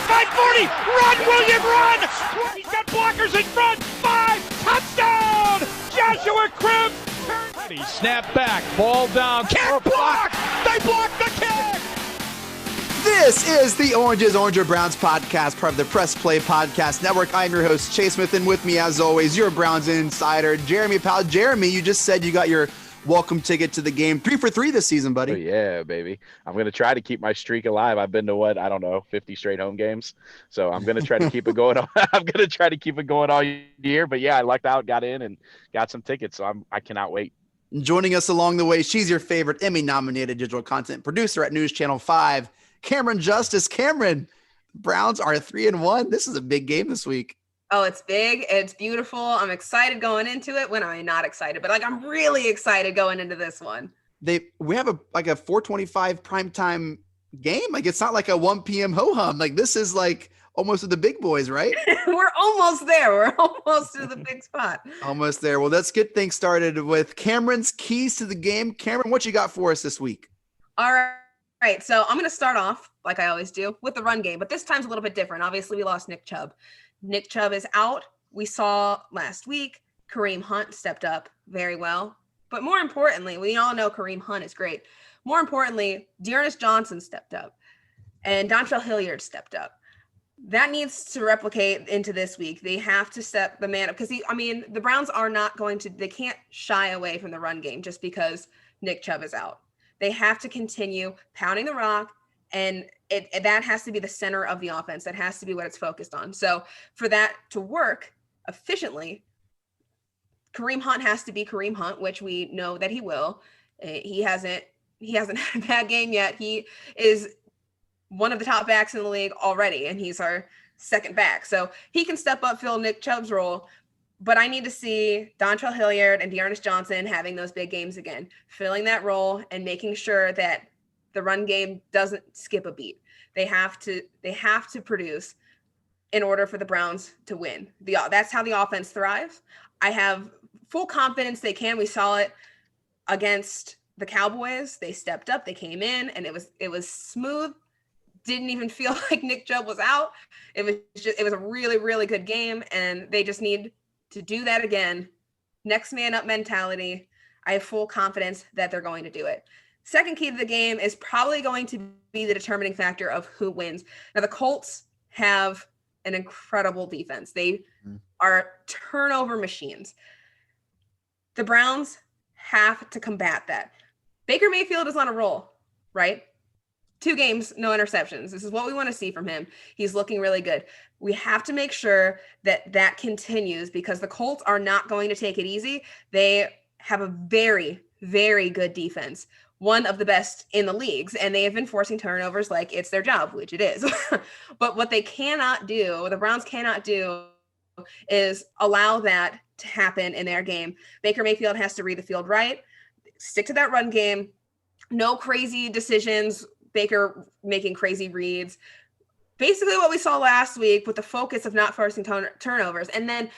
35, 40, run, William, run! He's got blockers in front, 5, touchdown! Joshua Cribbs! Snap back, ball down, kick block! They block the kick! This is the Oranges, Oranger Browns podcast, part of the Press Play Podcast Network. I'm your host, Chase Smith, and with me, as always, your Browns insider, Jeremy Powell. Jeremy, you just said you got your welcome ticket to the game. 3 for 3 this season, buddy. Oh, yeah, baby. I'm going to try to keep my streak alive. I've been to 50 straight home games. So I'm going to try to keep it going. I'm going to try to keep it going all year. But yeah, I lucked out, got in, and got some tickets. So I cannot wait. Joining us along the way, she's your favorite Emmy-nominated digital content producer at News Channel 5, Camryn Justice. Camryn, Browns are 3-1. This is a big game this week. Oh, it's big. It's beautiful. I'm excited going into it. When am I not excited? But I'm really excited going into this one. We have a 4:25 primetime game. It's not like a 1 p.m. ho-hum. This is almost with the big boys, right? We're almost there. We're almost to the big spot. Almost there. Well, let's get things started with Camryn's keys to the game. Camryn, what you got for us this week? All right. So I'm going to start off, like I always do, with the run game. But this time's a little bit different. Obviously, we lost Nick Chubb. Nick Chubb is out. We saw last week Kareem Hunt stepped up very well. But more importantly, we all know Kareem Hunt is great. More importantly, D'Ernest Johnson stepped up. And Dontrell Hilliard stepped up. That needs to replicate into this week. They have to step the man up because the Browns are not going to, they can't shy away from the run game just because Nick Chubb is out. They have to continue pounding the rock, and that has to be the center of the offense. That has to be what it's focused on. So for that to work efficiently, Kareem Hunt has to be Kareem Hunt, which we know that he will. He hasn't had a bad game yet. He is one of the top backs in the league already, and he's our second back. So he can step up, fill Nick Chubb's role. But I need to see Dontrell Hilliard and D'Ernest Johnson having those big games again, filling that role and making sure that the run game doesn't skip a beat. They have to produce in order for the Browns to win. That's how the offense thrives. I have full confidence they can. We saw it against the Cowboys. They stepped up, they came in, and it was smooth. Didn't even feel like Nick Chubb was out. It was a really, really good game, and they just need to do that again. Next man up mentality. I have full confidence that they're going to do it. Second key to the game is probably going to be the determining factor of who wins. Now, the Colts have an incredible defense. They are turnover machines. The Browns have to combat that. Baker Mayfield is on a roll, right? 2 games, no interceptions. This is what we want to see from him. He's looking really good. We have to make sure that continues because the Colts are not going to take it easy. They have a very, very good defense, one of the best in the leagues, and they have been forcing turnovers like it's their job, which it is. But what they cannot do, the Browns cannot do, is allow that to happen in their game. Baker Mayfield has to read the field right, stick to that run game, no crazy decisions, Baker making crazy reads. Basically what we saw last week with the focus of not forcing turnovers. And then,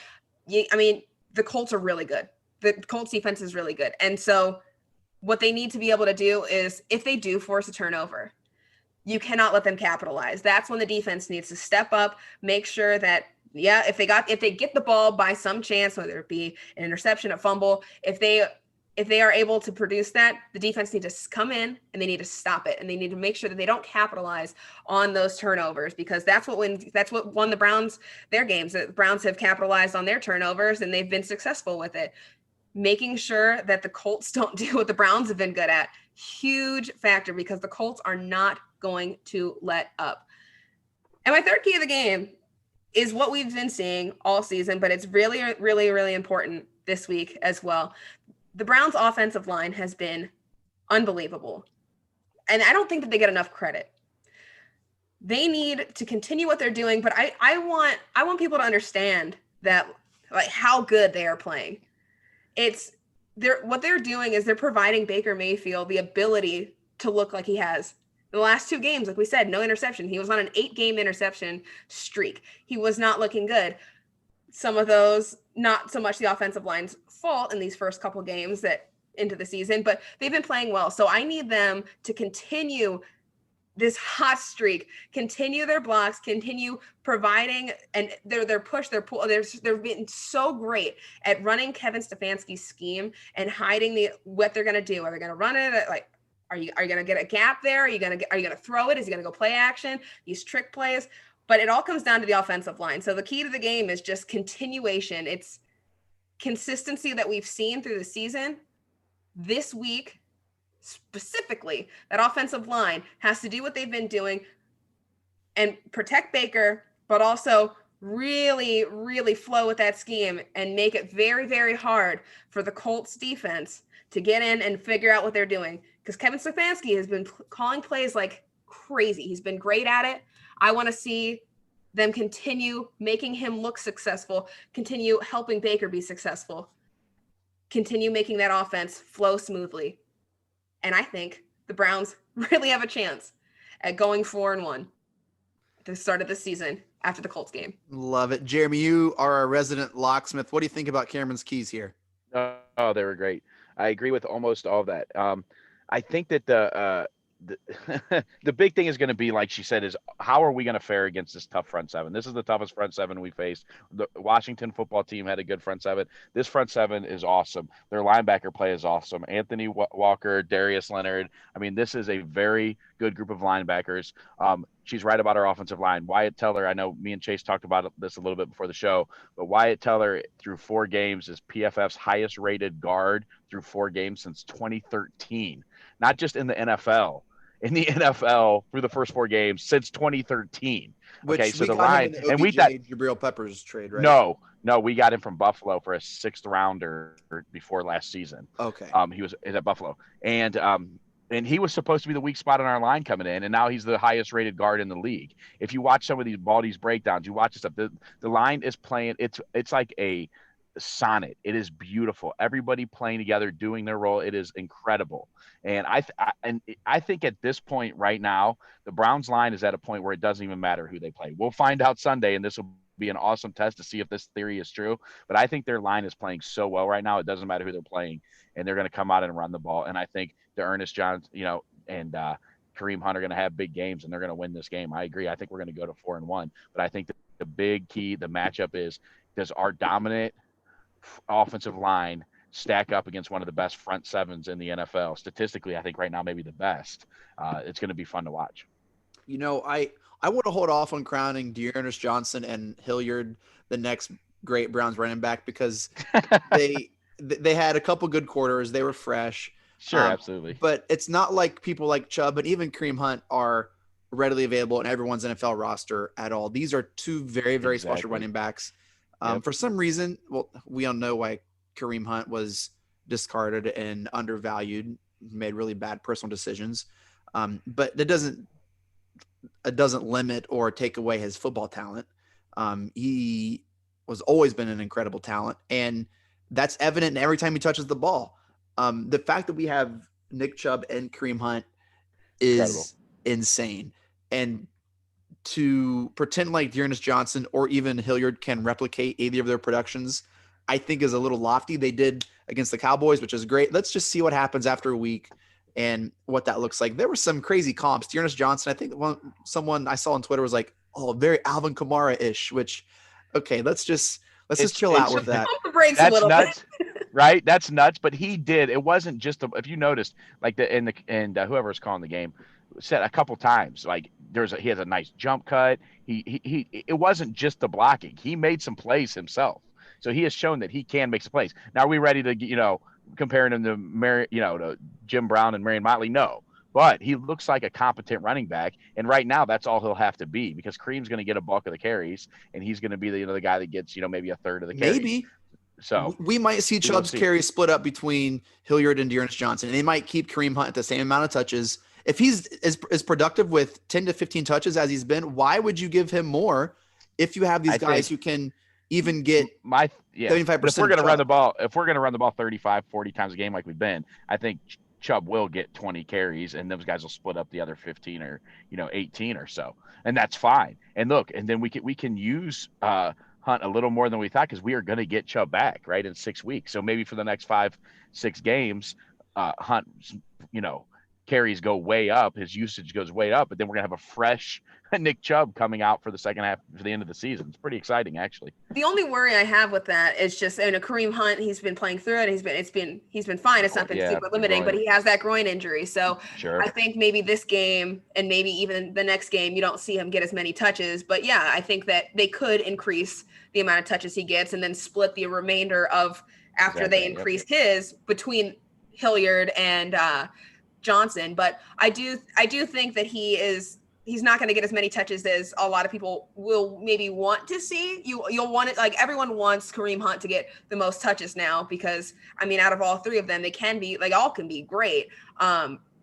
the Colts are really good. The Colts defense is really good. And so what they need to be able to do is if they do force a turnover, you cannot let them capitalize. That's when the defense needs to step up, make sure that, if they get the ball by some chance, whether it be an interception, a fumble, if they are able to produce that, the defense needs to come in and they need to stop it. And they need to make sure that they don't capitalize on those turnovers because that's what won the Browns their games. The Browns have capitalized on their turnovers and they've been successful with it. Making sure that the Colts don't do what the Browns have been good at. Huge factor because the Colts are not going to let up. And my third key of the game is what we've been seeing all season, but it's really, really, really important this week as well. The Browns' offensive line has been unbelievable. And I don't think that they get enough credit. They need to continue what they're doing, but I want people to understand that how good they are playing. What they're doing is they're providing Baker Mayfield the ability to look like he has. The last 2 games, like we said, no interception. He was on an 8-game interception streak. He was not looking good. Some of those, not so much the offensive line's fault in these first couple games that into the season, but they've been playing well. So I need them to continue this hot streak, continue their blocks, continue providing, and their push, their pull. They're being so great at running Kevin Stefanski's scheme and hiding what they're gonna do. Are they gonna run it? Like, are you gonna get a gap there? Are you gonna throw it? Is he gonna go play action? These trick plays. But it all comes down to the offensive line. So the key to the game is just continuation. It's consistency that we've seen through the season. This week, specifically, that offensive line has to do what they've been doing and protect Baker, but also really, really flow with that scheme and make it very, very hard for the Colts defense to get in and figure out what they're doing. Because Kevin Stefanski has been calling plays like crazy. He's been great at it. I want to see them continue making him look successful, continue helping Baker be successful, continue making that offense flow smoothly. And I think the Browns really have a chance at going 4-1 at the start of the season after the Colts game. Love it. Jeremy, you are a resident locksmith. What do you think about Camryn's keys here? Oh, they were great. I agree with almost all of that. I think that the big thing is going to be, like she said, is how are we going to fare against this tough front seven? This is the toughest front seven we faced. The Washington football team had a good front seven. This front seven is awesome. Their linebacker play is awesome. Anthony Walker, Darius Leonard. I mean, this is a very good group of linebackers. She's right about our offensive line. Wyatt Teller, I know me and Chase talked about this a little bit before the show, but Wyatt Teller through 4 games is PFF's highest rated guard through 4 games since 2013. Not just in the NFL. In the NFL through the first 4 games since 2013. Okay, so the line, and we got Jabril Peppers trade, right? No, we got him from Buffalo for a 6th rounder before last season. Okay. He was at Buffalo, and he was supposed to be the weak spot on our line coming in, and now he's the highest rated guard in the league. If you watch some of these Baldy's breakdowns, you watch this stuff. The line is playing. It's like a sonnet. It is beautiful. Everybody playing together, doing their role. It is incredible. And I think at this point right now, the Browns line is at a point where it doesn't even matter who they play. We'll find out Sunday, and this will be an awesome test to see if this theory is true. But I think their line is playing so well right now, it doesn't matter who they're playing, and they're going to come out and run the ball. And I think the Ernest Johns, and Kareem Hunt are going to have big games, and they're going to win this game. I agree. I think we're going to go to 4-1. But I think the big key, the matchup is, does our dominant offensive line stack up against one of the best front sevens in the NFL? Statistically, I think right now maybe the best. It's going to be fun to watch. I want to hold off on crowning Dearness Johnson and Hilliard the next great Browns running back because they had a couple good quarters. They were fresh. Sure, absolutely. But it's not like people like Chubb and even Kareem Hunt are readily available in everyone's NFL roster at all. These are 2 very, very special running backs. For some reason, we all know why Kareem Hunt was discarded and undervalued, made really bad personal decisions. But it doesn't limit or take away his football talent. He was always been an incredible talent, and that's evident every time he touches the ball. The fact that we have Nick Chubb and Kareem Hunt is insane. And to pretend like Dearness Johnson or even Hilliard can replicate either of their productions, I think is a little lofty. They did against the Cowboys, which is great. Let's just see what happens after a week and what that looks like. There were some crazy comps. Dearness Johnson, I think someone I saw on Twitter was like, oh, very Alvin Kamara-ish, which, okay, let's just chill out with that. That's nuts, right? That's nuts. But he did. It wasn't just if you noticed, like whoever was calling the game said a couple times, like he has a nice jump cut. It wasn't just the blocking. He made some plays himself. So he has shown that he can make some plays. Now, are we ready to, comparing him to Jim Brown and Marion Motley? No. But he looks like a competent running back, and right now that's all he'll have to be because Kareem's going to get a bulk of the carries, and he's going to be the guy that gets maybe a third of the carries. Maybe. So we might see Chubb's carries split up between Hilliard and Dearness Johnson, and they might keep Kareem Hunt at the same amount of touches. If he's as productive with 10 to 15 touches as he's been, why would you give him more if you have these guys who can even get 75%? If we're going to run the ball 35, 40 times a game like we've been, I think Chubb will get 20 carries, and those guys will split up the other 15 or 18 or so, and that's fine. And look, and then we can use Hunt a little more than we thought because we are going to get Chubb back right in 6 weeks. So maybe for the next 5-6 games, Hunt, carries go way up, his usage goes way up, but then we're gonna have a fresh Nick Chubb coming out for the second half for the end of the season. It's pretty exciting, actually. The only worry I have with that is just, Kareem Hunt, he's been playing through it. He's been fine. It's not been super limiting, but he has that groin injury. So sure. I think maybe this game and maybe even the next game, you don't see him get as many touches. But yeah, I think that they could increase the amount of touches he gets and then split the remainder of after they increased his between Hilliard and Johnson. But I do think that he's not going to get as many touches as a lot of people will maybe want to see. You'll want it, like everyone wants Kareem Hunt to get the most touches now because out of all three of them, they can be all can be great.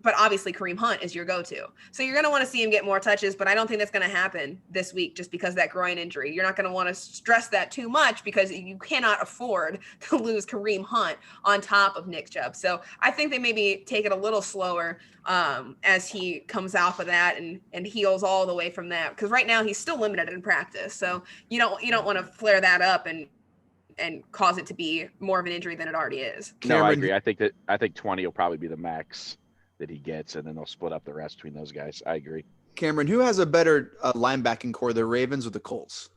But obviously Kareem Hunt is your go-to. So you're going to want to see him get more touches, but I don't think that's going to happen this week just because of that groin injury. You're not going to want to stress that too much because you cannot afford to lose Kareem Hunt on top of Nick Chubb. So I think they maybe take it a little slower as he comes off of that and heals all the way from that. Because right now he's still limited in practice. So you don't want to flare that up and cause it to be more of an injury than it already is. No, I agree. I think 20 will probably be the max that he gets, and then they'll split up the rest between those guys. I agree. Camryn, who has a better linebacking core, the Ravens or the Colts?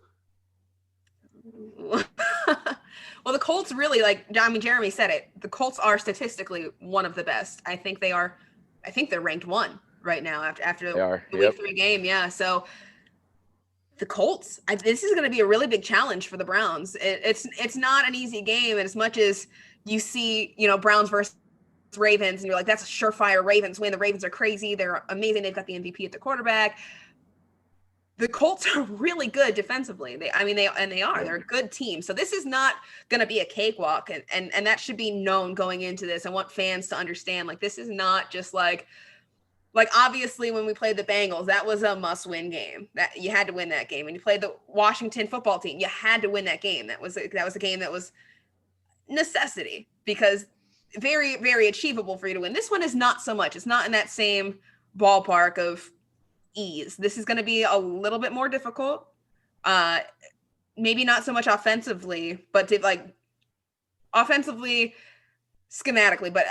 Well, the Colts really, Jeremy said it. The Colts are statistically one of the best. I think they're ranked 1 right now after the week 3 game. Yeah. So the Colts, this is going to be a really big challenge for the Browns. It's not an easy game. And as much as you see, Browns versus Ravens and you're like, that's a surefire Ravens win. The Ravens are crazy. They're amazing. They've got the MVP at the quarterback. The Colts are really good defensively. They are. They're a good team. So this is not going to be a cakewalk, and that should be known going into this. I want fans to understand, this is not just like obviously when we played the Bengals, that was a must-win game. That you had to win that game. When you played the Washington football team, you had to win that game. That was a game that was necessity because very, very achievable for you to win. This one is not so much. It's not in that same ballpark of ease. This is going to be a little bit more difficult. Maybe not so much offensively, but offensively, schematically. But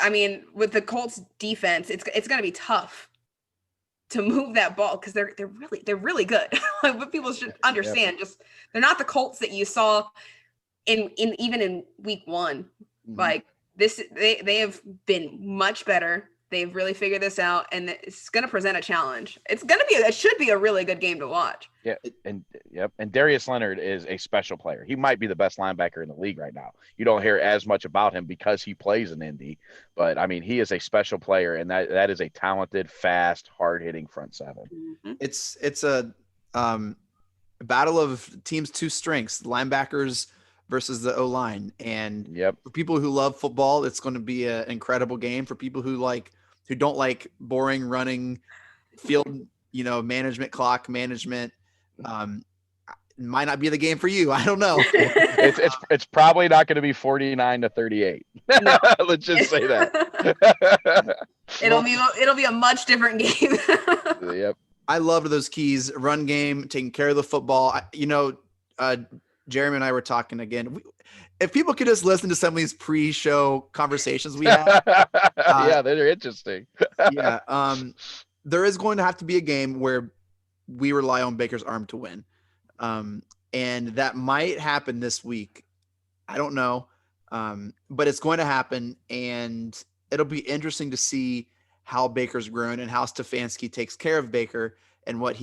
with the Colts defense, it's going to be tough to move that ball because they're really good. What people should understand, just they're not the Colts that you saw even in week 1. Mm-hmm. They have been much better. They've really figured this out, and it's going to present a challenge. It should be a really good game to watch. Yeah, and Darius Leonard is a special player. He might be the best linebacker in the league right now. You don't hear as much about him because he plays in Indy, but he is a special player, and that is a talented, fast, hard-hitting front seven. Mm-hmm. It's a battle of teams' 2 strengths: linebackers versus the O-line. And for people who love football, it's going to be an incredible game. For people who don't like boring running field, management, clock management, it might not be the game for you. I don't know. It's probably not going to be 49-38. No. Let's just say that. It'll be a much different game. Yep. I loved those keys: run game, taking care of the football. Jeremy and I were talking again. If people could just listen to some of these pre-show conversations we had. They're interesting. There is going to have to be a game where we rely on Baker's arm to win. And that might happen this week. I don't know. But it's going to happen, and it'll be interesting to see how Baker's grown and how Stefanski takes care of Baker and what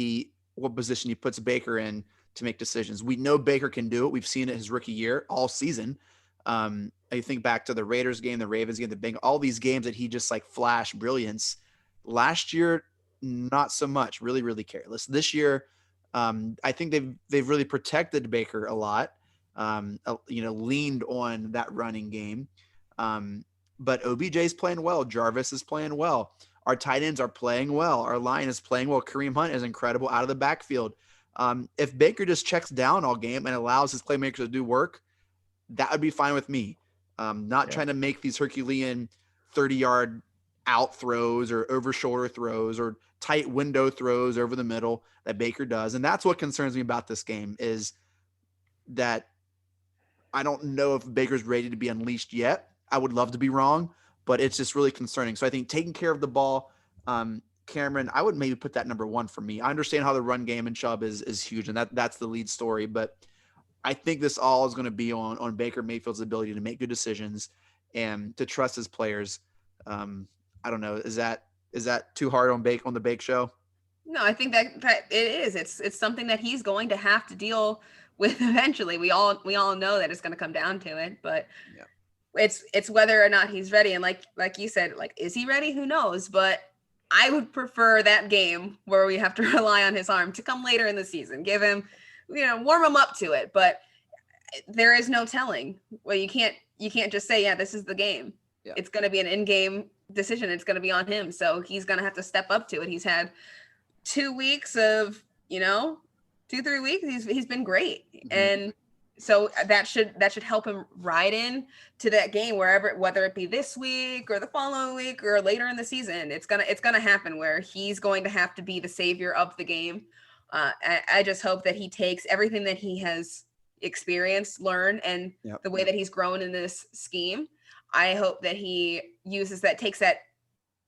position he puts Baker in to make decisions. We know Baker can do it. We've seen it his rookie year all season. I think back to the Raiders game, the Ravens game, the Bengals, all these games that he just flashed brilliance. Last year, not so much, really, really careless. This year, I think they've really protected Baker a lot, leaned on that running game. But OBJ is playing well. Jarvis is playing well. Our tight ends are playing well. Our line is playing well. Kareem Hunt is incredible out of the backfield. If Baker just checks down all game and allows his playmakers to do work, that would be fine with me. Trying to make these Herculean 30-yard out throws or over shoulder throws or tight window throws over the middle that Baker does. And that's what concerns me about this game, is that I don't know if Baker's ready to be unleashed yet. I would love to be wrong, but it's just really concerning. So I think taking care of the ball, Camryn, I would maybe put that number 1 for me. I understand how the run game and Chubb is huge, and that's the lead story, but I think this all is going to be on Baker Mayfield's ability to make good decisions and to trust his players. I don't know. Is that too hard on the Bake Show? No, I think that it is. It's something that he's going to have to deal with eventually. We all know that it's going to come down to it, but yeah. It's whether or not he's ready. And like you said, like, is he ready? Who knows? But I would prefer that game where we have to rely on his arm to come later in the season. Give him, warm him up to it. But there is no telling. Well, you can't just say, yeah, this is the game. Yeah. It's going to be an in-game decision. It's going to be on him. So he's going to have to step up to it. He's had 2 weeks of, 2-3 weeks. He's been great. Mm-hmm. And so that should help him ride in to that game whether it be this week or the following week or later in the season. It's gonna happen where he's going to have to be the savior of the game. I just hope that he takes everything that he has experienced, learned, and the way that he's grown in this scheme. I hope that he takes that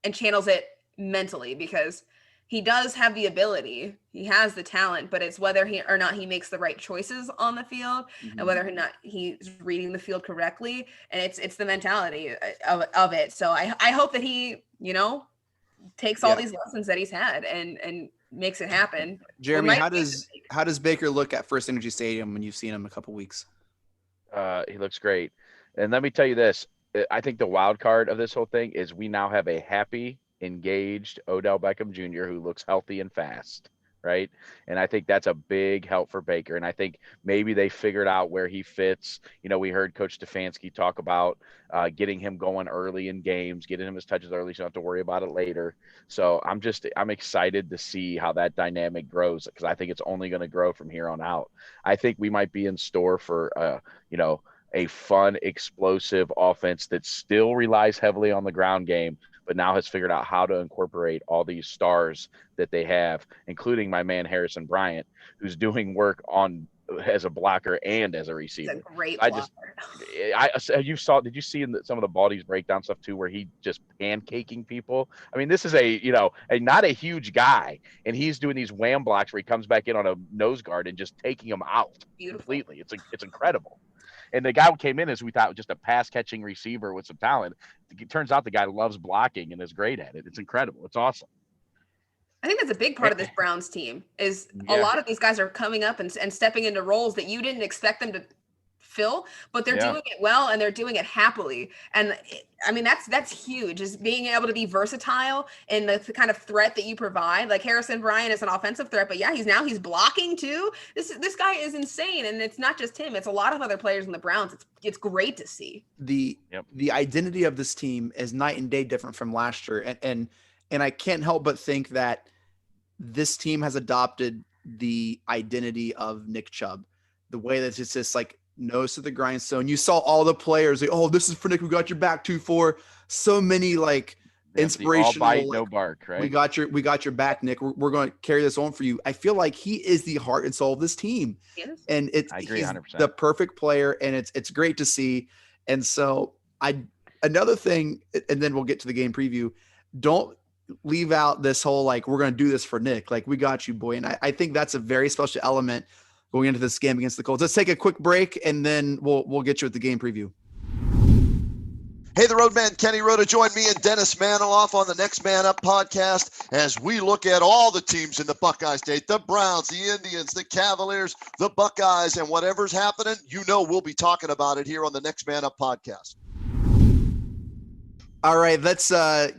and channels it mentally, because he does have the ability, he has the talent, but it's whether or not he makes the right choices on the field, mm-hmm. and whether or not he's reading the field correctly. And it's the mentality of it. So I hope that he, takes all these lessons that he's had and makes it happen. Jeremy, how does Baker look at First Energy Stadium when you've seen him a couple weeks? He looks great. And let me tell you this, I think the wild card of this whole thing is we now have a happy, engaged Odell Beckham Jr. who looks healthy and fast, right? And I think that's a big help for Baker. And I think maybe they figured out where he fits. We heard Coach Stefanski talk about getting him going early in games, getting him his touches early so you don't have to worry about it later. So I'm excited to see how that dynamic grows, because I think it's only going to grow from here on out. I think we might be in store for a fun, explosive offense that still relies heavily on the ground game, but now has figured out how to incorporate all these stars that they have, including my man Harrison Bryant, who's doing work as a blocker and as a receiver. He's a great blocker. Did you see in some of the Baldy's breakdown stuff too, where he just pancaking people? I mean, this is not a huge guy, and he's doing these wham blocks where he comes back in on a nose guard and just taking them out completely. It's incredible. And the guy who came in as we thought just a pass-catching receiver with some talent. It turns out the guy loves blocking and is great at it. It's incredible. It's awesome. I think that's a big part of this Browns team is a lot of these guys are coming up and stepping into roles that you didn't expect them to fill, but they're doing it well and they're doing it happily. And that's huge, is being able to be versatile in the kind of threat that you provide. Like Harrison Bryant is an offensive threat, but he's blocking too. This guy is insane. And it's not just him, it's a lot of other players in the Browns. It's great to see. The identity of this team is night and day different from last year. And I can't help but think that this team has adopted the identity of Nick Chubb, the way that it's just like nose to the grindstone. You saw all the players like, oh, this is for Nick. We got your back 2-4. So many inspirational. All bite, no bark, right? We got your back, Nick. We're going to carry this on for you. I feel like he is the heart and soul of this team. Yes. And I agree 100%. The perfect player, and it's great to see. And so another thing, and then we'll get to the game preview. Don't leave out this whole, we're going to do this for Nick. We got you, boy. And I think that's a very special element going into this game against the Colts. Let's take a quick break, and then we'll get you with the game preview. Hey, the Roadman Kenny Rhoda. Join me and Dennis Maniloff on the Next Man Up podcast as we look at all the teams in the Buckeye State, the Browns, the Indians, the Cavaliers, the Buckeyes, and whatever's happening, we'll be talking about it here on the Next Man Up podcast. All right, let's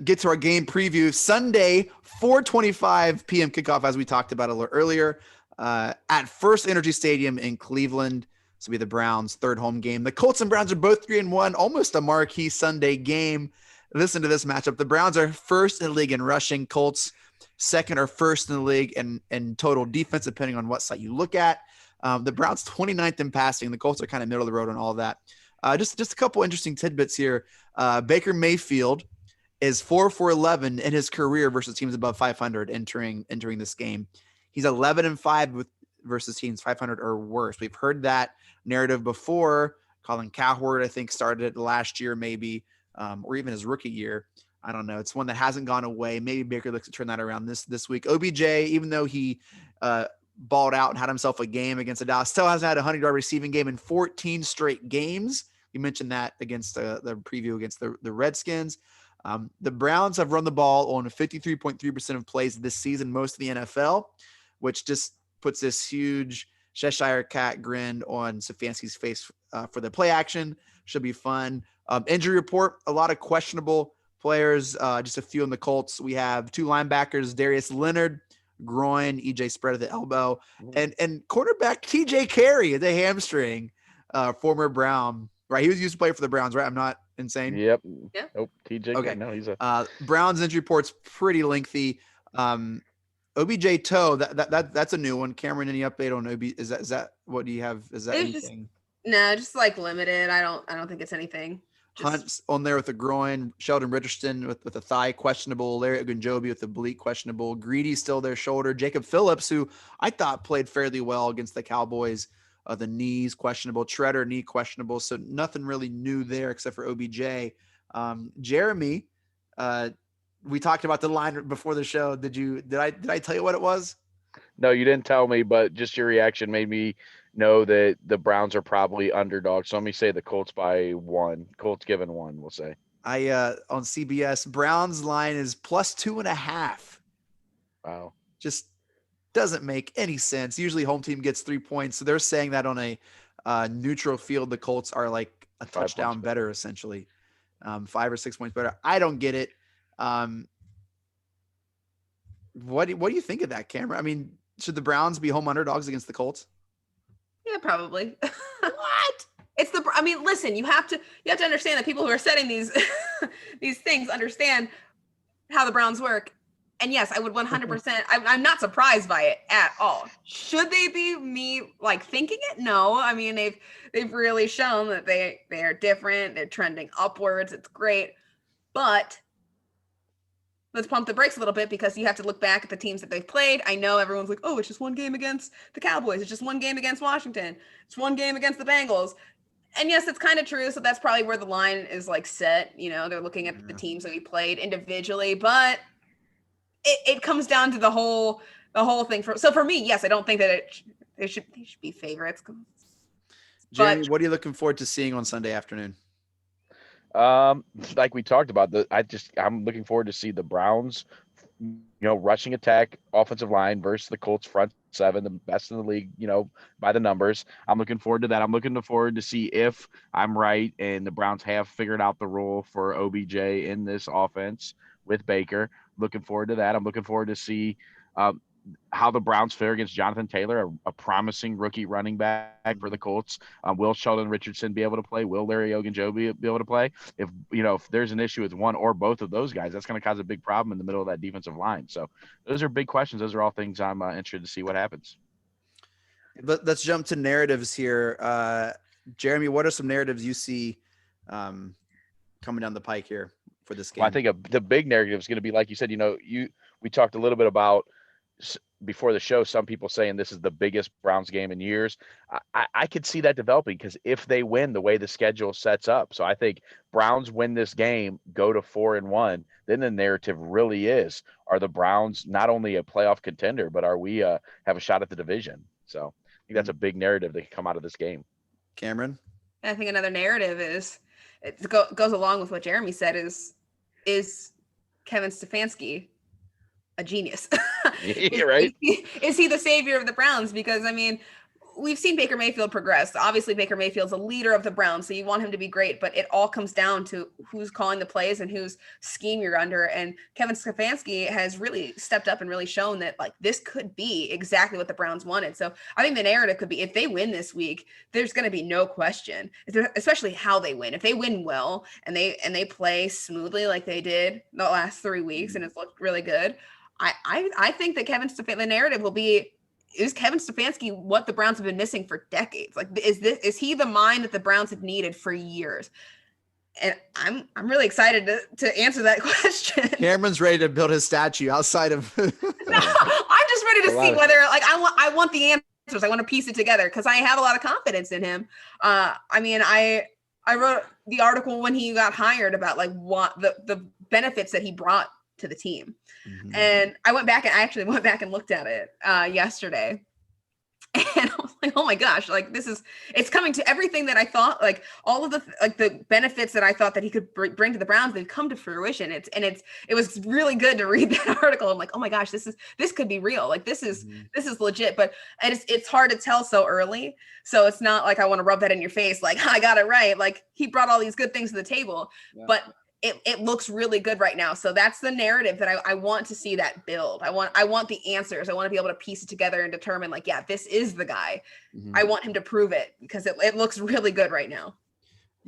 get to our game preview. Sunday, 4:25 p.m. kickoff, as we talked about a little earlier, at First Energy Stadium in Cleveland. This will be the Browns' third home game. The Colts and Browns are both 3-1, almost a marquee Sunday game. Listen to this matchup. The Browns are first in the league in rushing. Colts second or first in the league in total defense, depending on what site you look at. The Browns 29th in passing. The Colts are kind of middle of the road on all of that. Just a couple interesting tidbits here. Baker Mayfield is 4 for 11 in his career versus teams above 500 entering this game. He's 11-5 versus teams 500 or worse. We've heard that narrative before. Colin Cowherd, I think, started it last year, maybe, or even his rookie year. I don't know. It's one that hasn't gone away. Maybe Baker looks to turn that around this week. OBJ, even though he balled out and had himself a game against the Dallas, still hasn't had a 100-yard receiving game in 14 straight games. You mentioned that against the preview against the Redskins. The Browns have run the ball on 53.3% of plays this season, most of the NFL, which just puts this huge Cheshire cat grin on Stefanski's face for the play action. Should be fun. Injury report, a lot of questionable players, just a few in the Colts. We have 2 linebackers, Darius Leonard, groin, EJ spread at the elbow, and cornerback TJ Carey, the hamstring, former Brown, right? He was used to play for the Browns, right? I'm not insane. Yep. Yeah. Nope. TJ. Okay. No, he's a Browns injury report's pretty lengthy. OBJ toe, that's a new one. Camryn, any update on OB? Is that what do you have? Is that anything? Just like limited. I don't think it's anything. Hunt's on there with a groin. Sheldon Richardson with a thigh questionable. Larry Ogunjobi with the oblique questionable. Greedy's still their shoulder. Jacob Phillips, who I thought played fairly well against the Cowboys, the knees questionable. Treader knee questionable. So nothing really new there except for OBJ. Jeremy, we talked about the line before the show. Did I tell you what it was? No, you didn't tell me, but just your reaction made me know that the Browns are probably underdogs. So let me say the Colts by 1. Colts given 1, we'll say. On CBS, Browns line is +2.5. Wow. Just doesn't make any sense. Usually home team gets 3 points. So they're saying that on a neutral field, the Colts are like a touchdown better, essentially. 5 or 6 points better. I don't get it. What do you think of that, Camryn? I mean, should the Browns be home underdogs against the Colts? Yeah, probably. What? Listen, you have to understand that people who are setting these these things understand how the Browns work. And yes, I would 100%. I'm not surprised by it at all. Should they be me like thinking it? No. I mean, they've really shown that they are different. They're trending upwards. It's great, but let's pump the brakes a little bit because you have to look back at the teams that they've played. I know everyone's like, oh, it's just one game against the Cowboys. It's just one game against Washington. It's one game against the Bengals. And yes, it's kind of true. So that's probably where the line is like set. You know, they're looking at the teams that we played individually, but it comes down to the whole thing. So for me, yes, I don't think that they should be favorites. Jeremy, what are you looking forward to seeing on Sunday afternoon? Like we talked about, I'm looking forward to see the Browns, rushing attack offensive line versus the Colts front 7, the best in the league, by the numbers. I'm looking forward to that. I'm looking forward to see if I'm right and the Browns have figured out the role for OBJ in this offense with Baker. Looking forward to that. I'm looking forward to see how the Browns fare against Jonathan Taylor, a promising rookie running back for the Colts. Will Sheldon Richardson be able to play? Will Larry Ogunjobi be able to play? If there's an issue with one or both of those guys, that's going to cause a big problem in the middle of that defensive line. So those are big questions. Those are all things I'm interested to see what happens. Let's jump to narratives here. Jeremy, what are some narratives you see coming down the pike here for this game? Well, I think the big narrative is going to be, like you said, we talked a little bit about before the show, some people saying this is the biggest Browns game in years. I could see that developing because if they win the way the schedule sets up. So I think Browns win this game, go to 4-1, then the narrative really is, are the Browns not only a playoff contender, but are we have a shot at the division? So I think that's a big narrative that can come out of this game. Camryn? I think another narrative goes along with what Jeremy said is Kevin Stefanski a genius? Yeah, right. Is he the savior of the Browns? Because we've seen Baker Mayfield progress. Obviously, Baker Mayfield's a leader of the Browns, so you want him to be great, but it all comes down to who's calling the plays and whose scheme you're under. And Kevin Stefanski has really stepped up and really shown that this could be exactly what the Browns wanted. So I think the narrative could be, if they win this week, there's going to be no question, especially how they win. If they win well and they play smoothly like they did the last 3 weeks and it's looked really good, I think that the narrative will be, is Kevin Stefanski what the Browns have been missing for decades? Is he the mind that the Browns have needed for years? And I'm really excited to answer that question. Cameron's ready to build his statue outside of. No, I'm just ready to see whether I want the answers. I want to piece it together because I have a lot of confidence in him. I wrote the article when he got hired about like what the benefits that he brought to the team. Mhm. And I actually went back and looked at it yesterday. And I was like, oh my gosh, like it's coming to everything that I thought, like all of the benefits that I thought that he could bring to the Browns, they've come to fruition. It was really good to read that article. I'm like, oh my gosh, this could be real. Like this is legit, but it's hard to tell so early. So it's not like I want to rub that in your face. Like I got it right. Like he brought all these good things to the table, but it looks really good right now. So that's the narrative that I want to see that build. I want the answers. I want to be able to piece it together and determine like, yeah, this is the guy. I want him to prove it because it looks really good right now.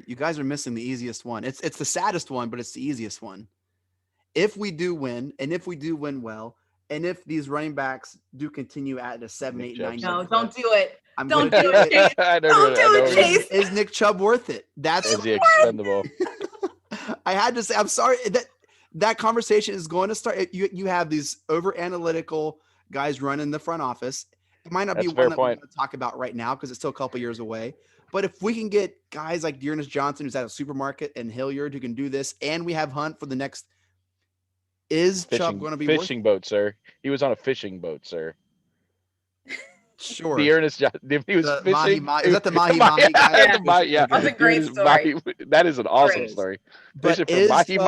You guys are missing the easiest one. It's the saddest one, but it's the easiest one. If we do win, and if we do win well, and if these running backs do continue at a 7, 8, 9, no, don't do it. Don't do it, Chase. Don't do it, Chase. Is Nick Chubb worth it? Is he expendable? I had to say, I'm sorry that conversation is going to start. You have these over analytical guys running the front office. It might not be one that we want to talk about right now because it's still a couple years away. But if we can get guys like Dearness Johnson, who's at a supermarket, and Hilliard, who can do this, and we have Hunt for the next, Chubb going to be fishing boat, sir? He was on a fishing boat, sir. Sure. Dearness Johnson. If he was fishing, is that the Mahi Mahi guy? Yeah, that's a great story. That is an awesome story. But is Chubb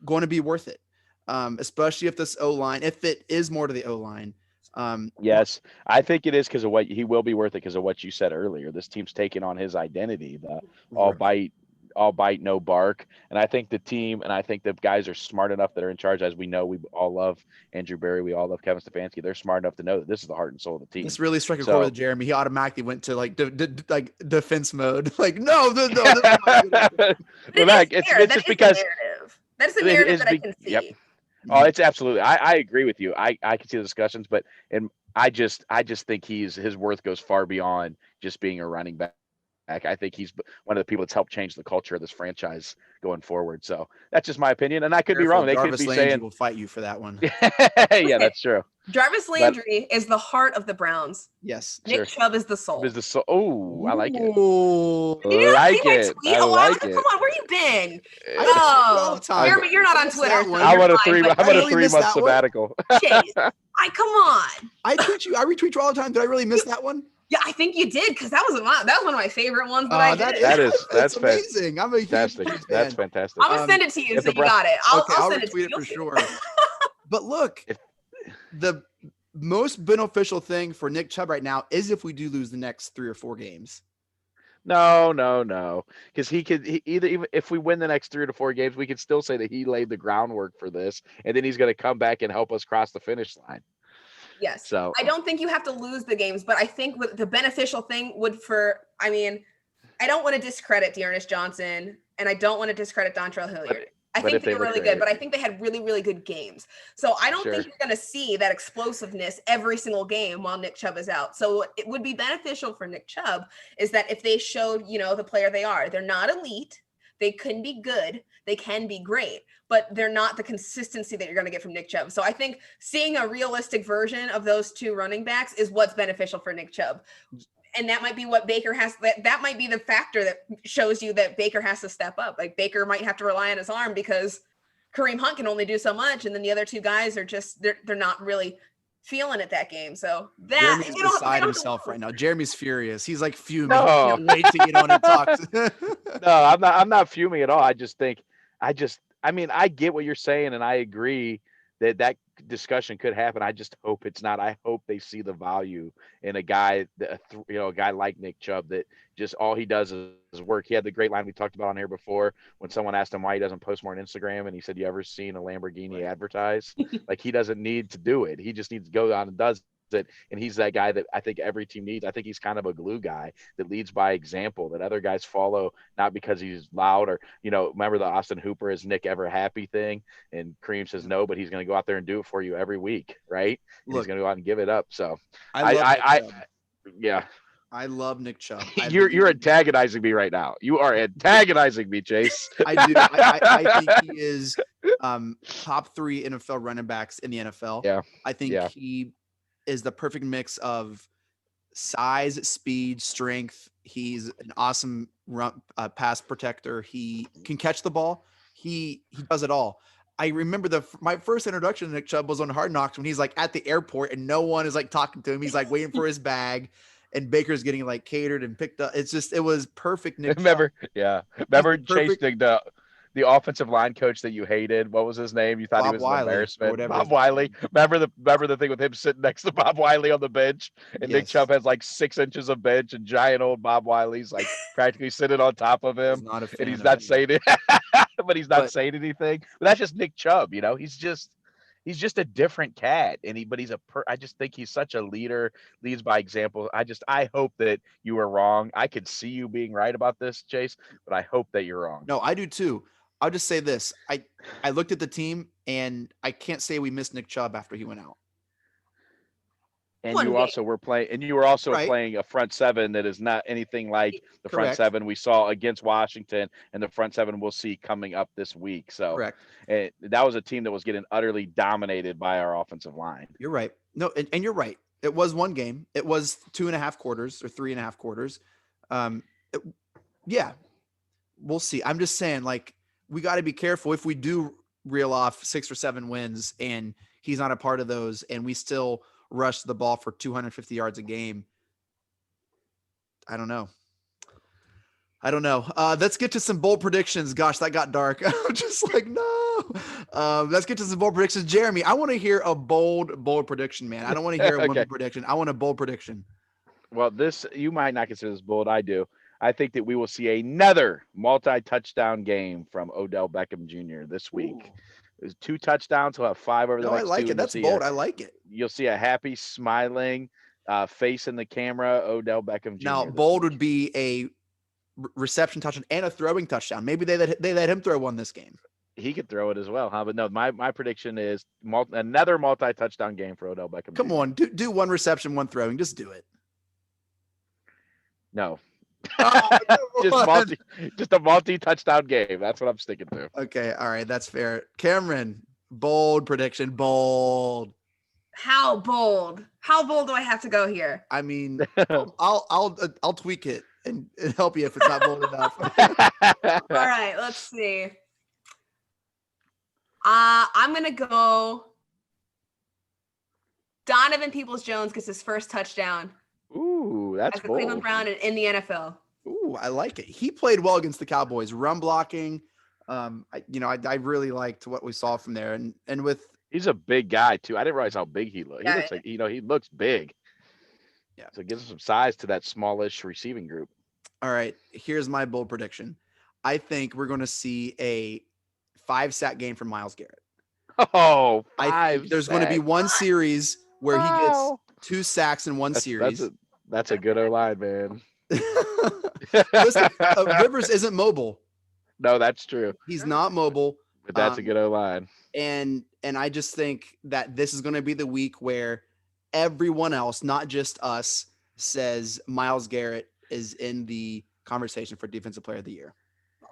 going to be worth it? Especially if this O-line, if it is more to the O-line. Yes, I think it is because of what he will be worth it because of what you said earlier. This team's taking on his identity, the all bite, no bark. And I think the team and I think the guys are smart enough that are in charge. As we know, we all love Andrew Berry. We all love Kevin Stefanski. They're smart enough to know that this is the heart and soul of the team. This really struck a chord with Jeremy. He automatically went to like defense mode. Like, no. But it's just because that's the narrative that I can see. Yep. Oh, it's absolutely. I agree with you. I can see the discussions, but I just think his worth goes far beyond just being a running back. I think he's one of the people that's helped change the culture of this franchise going forward. So that's just my opinion, and I could be wrong. They could be saying will fight you for that one. Yeah, that's true. Jarvis Landry is the heart of the Browns. Yes, Nick Chubb is the soul. Oh, I like it. You like it. I like it. Come on, where you been? You're not on Twitter. I'm on a 3-month sabbatical. Chase, come on. I retweet you all the time. Did I really miss that one? Yeah, I think you did because that was one of my favorite ones that I did. That's amazing. I'm a fantastic. That's fantastic. I'm gonna send it to you so you got it. I'll send it to you for sure. But look, the most beneficial thing for Nick Chubb right now is if we do lose the next 3 or 4 games. No, because even if we win the next 3 to 4 games, we can still say that he laid the groundwork for this, and then he's going to come back and help us cross the finish line. Yes. So I don't think you have to lose the games, but I think the beneficial thing I don't want to discredit Dearness Johnson and I don't want to discredit Dontrell Hilliard. I think they're really good, but I think they had really, really good games. So I don't think you're going to see that explosiveness every single game while Nick Chubb is out. So it would be beneficial for Nick Chubb is that if they showed, the player they are, they're not elite. They can be good. They can be great, but they're not the consistency that you're going to get from Nick Chubb. So I think seeing a realistic version of those 2 running backs is what's beneficial for Nick Chubb. And that might be what Baker has. That might be the factor that shows you that Baker has to step up. Like Baker might have to rely on his arm because Kareem Hunt can only do so much. And then the other 2 guys are just, they're not really feeling it that game. So that Jeremy's beside himself right now. Jeremy's furious. He's like fuming. No. Wait to get on and talk. No, I'm not fuming at all. I just think I get what you're saying, and I agree that discussion could happen. I just hope it's not. I hope they see the value in a guy a guy like Nick Chubb that just all he does is work. He had the great line we talked about on here before when someone asked him why he doesn't post more on Instagram, and he said, "You ever seen a Lamborghini advertised?" Like he doesn't need to do it. He just needs to go on and does it. And he's that guy that I think every team needs. I think he's kind of a glue guy that leads by example, that other guys follow, not because he's loud or, remember the Austin Hooper is Nick ever happy thing? And Kareem says no, but he's going to go out there and do it for you every week. Right. He's going to go out and give it up. So I love Nick Chubb. You're antagonizing me right now. You are antagonizing me, Chase. I do. I think he is top 3 NFL running backs in the NFL. Yeah. I think he is the perfect mix of size, speed, strength. He's an awesome pass protector. He can catch the ball. He does it all. I remember my first introduction to Nick Chubb was on Hard Knocks when he's like at the airport and no one is like talking to him. He's like waiting for his bag, and Baker's getting like catered and picked up. It was perfect. Nick Remember, Chubb. yeah. Remember Chase, Perfect. the offensive line coach that you hated. What was his name? You thought Bob he was Wiley, an or embarrassment. whatever Bob his Wiley. name. Remember the thing with him sitting next to Bob Wiley on the bench, and Nick Yes. Chubb has like 6 inches of bench, and giant old Bob Wiley's like practically sitting on top of I was him, not a fan and he's of not him. saying it, but he's not But- saying anything. But that's just Nick Chubb, you know. He's just a different cat, and I just think he's such a leader, leads by example. I hope that you were wrong. I could see you being right about this, Chase, but I hope that you're wrong. No, I do too. I'll just say this. I looked at the team and I can't say we missed Nick Chubb after he went out. And One you game. also were Right. playing a front seven that is not anything like the front Correct. seven we saw against Washington and the front seven we'll see coming up this week. So Correct. that was a team that was getting utterly dominated by our offensive line. You're right. No, and you're right. It was one game. It was 2.5 quarters or 3.5 quarters. Yeah, we'll see. I'm just saying, like, we got to be careful if we do reel off 6 or 7 wins and he's not a part of those and we still rush the ball for 250 yards a game. I don't know. Let's get to some bold predictions. Gosh, that got dark. I'm just like, no. Let's get to some bold predictions. Jeremy, I want to hear a bold prediction, man. I don't want to hear a one prediction. I want a bold prediction. Well, you might not consider this bold. I do. I think that we will see another multi-touchdown game from Odell Beckham Jr. this week. Ooh. There's 2 touchdowns. He'll have 5 over the next 2. I like it. That's bold. I like it. You'll see a happy, smiling face in the camera, Odell Beckham Jr. Now, bold would be a reception touchdown and a throwing touchdown. Maybe they let him throw one this game. He could throw it as well, huh? But no, my prediction is another multi-touchdown game for Odell Beckham. Come Jr. on, do one reception, one throwing. Just do it. No. Oh, just a multi-touchdown game. That's what I'm sticking to. Okay, all right, that's fair. Camryn, bold prediction, bold. How bold? How bold do I have to go here? I mean, I'll tweak it and help you if it's not bold enough. All right, let's see. I'm gonna go. Donovan Peoples-Jones gets his first touchdown Ooh, that's as a bold. Cleveland Brown in the NFL. Ooh, I like it. He played well against the Cowboys. Run blocking. I really liked what we saw from there. And with He's a big guy too. I didn't realize how big he looked. Yeah. He looks like he looks big. Yeah. So it gives him some size to that smallish receiving group. all right, here's my bold prediction. I think we're going to see a 5-sack game from Myles Garrett. Oh, I think there's going to be one series where he gets 2 sacks in one series. That's a good O-line, man. Listen, Rivers isn't mobile. No, that's true. He's not mobile. But that's a good O-line. And I just think that this is going to be the week where everyone else, not just us, says Myles Garrett is in the conversation for Defensive Player of the Year. Oh,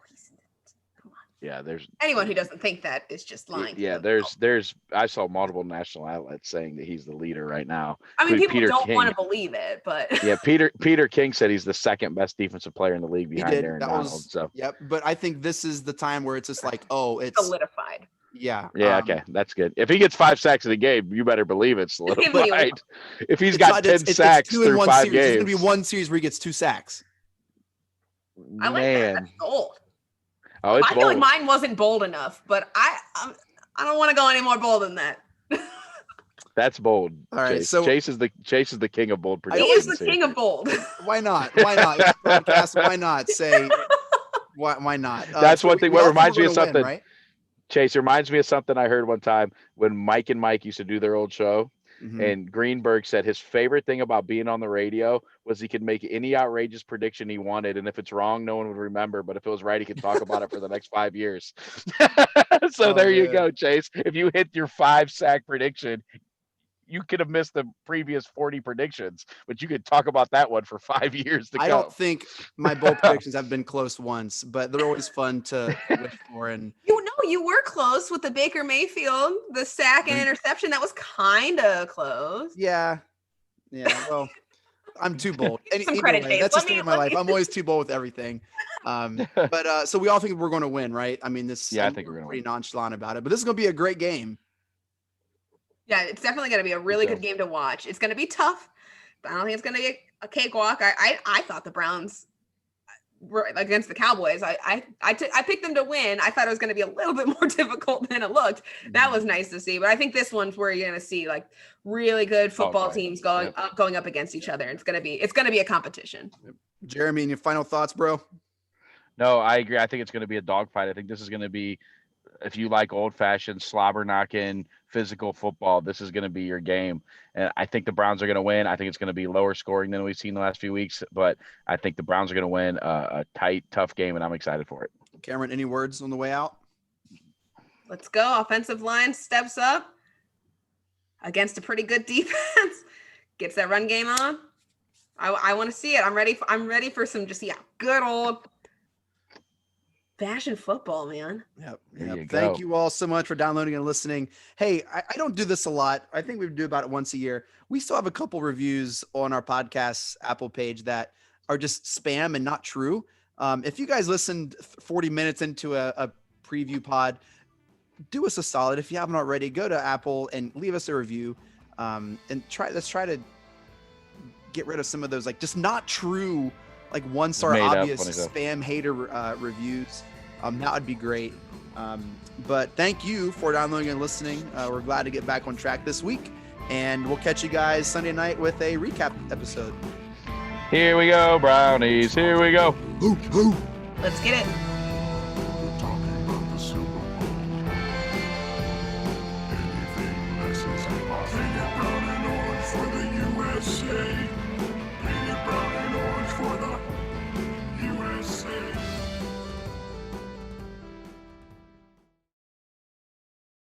come on. Yeah, there's Anyone who doesn't think that is just lying. Yeah, there's I saw multiple national outlets saying that he's the leader right now. I mean, people Peter don't King. want to believe it, but Yeah, Peter King said he's the second best defensive player in the league behind did. Aaron That Donald. was- So Yep. But I think this is the time where it's just like, oh, it's solidified. yeah. yeah, okay, that's good. If he gets 5 sacks in a game, you better believe it's He will. solidified. If he's It's got not- 10 it's sacks 2 in through one 5 series. There's games, going to be one series where he gets 2 sacks. I like that. That's bold. Oh, it's I feel like bold. mine wasn't bold enough, but I don't want to go any more bold than that. That's bold. All right, Chase. so- Chase is the king of bold He predictions. is the here. king of bold. Why not? Why not? It's a podcast. Why not say? Why not? That's one thing. we What all reminds think me we're of gonna win, something. right? Chase, it reminds me of something I heard one time when Mike and Mike used to do their old show. Mhm. And Greenberg said his favorite thing about being on the radio was he could make any outrageous prediction he wanted. And if it's wrong, no one would remember. But if it was right, he could talk about it for the next 5 years. So Oh, there you man. go, Chase. If you hit your 5-sack prediction, you could have missed the previous 40 predictions, but you could talk about that one for 5 years to I come. don't think my bold predictions have been close once, but they're always fun to wish for. And You were close with the Baker Mayfield, the sack and interception. That was kind of close. yeah. Well, I'm too bold. Some Either credit, way, Chase. that's Let the story me- of my let life. me- I'm always too bold with everything. But so we all think we're going to win, right? I mean, I think we're going to pretty win. nonchalant about it, but this is going to be a great game. Yeah, it's definitely going to be a really good game to watch. It's going to be tough, but I don't think it's going to be a cakewalk. I thought the Browns were against the Cowboys. I picked them to win. I thought it was going to be a little bit more difficult than it looked. That was nice to see, but I think this one's where you're going to see like really good football teams going up against each other. It's going to be a competition. Jeremy, any final thoughts, bro? No, I agree. I think it's going to be a dogfight. I think this is going to be, if you like old-fashioned slobber knocking physical football, this is going to be your game. And I think the Browns are going to win. I think it's going to be lower scoring than we've seen the last few weeks, but I think the Browns are going to win a tight, tough game, and I'm excited for it. Camryn, any words on the way out? Let's go. Offensive line steps up against a pretty good defense. Gets that run game on. I want to see it. I'm ready for some good old fashion football, man. Yep. Thank you all so much for downloading and listening. Hey, I don't do this a lot. I think we do about it once a year. We still have a couple reviews on our podcast Apple page that are just spam and not true. If you guys listened 40 minutes into a preview pod, do us a solid. If you haven't already, go to Apple and leave us a review. And let's try to get rid of some of those like just not true, like 1-star obvious spam hater reviews. That would be great. But thank you for downloading and listening. We're glad to get back on track this week, and we'll catch you guys Sunday night with a recap episode. Here we go, Brownies. Here we go. Let's get it. Brown and orange for the USA. Paint it brown and orange for the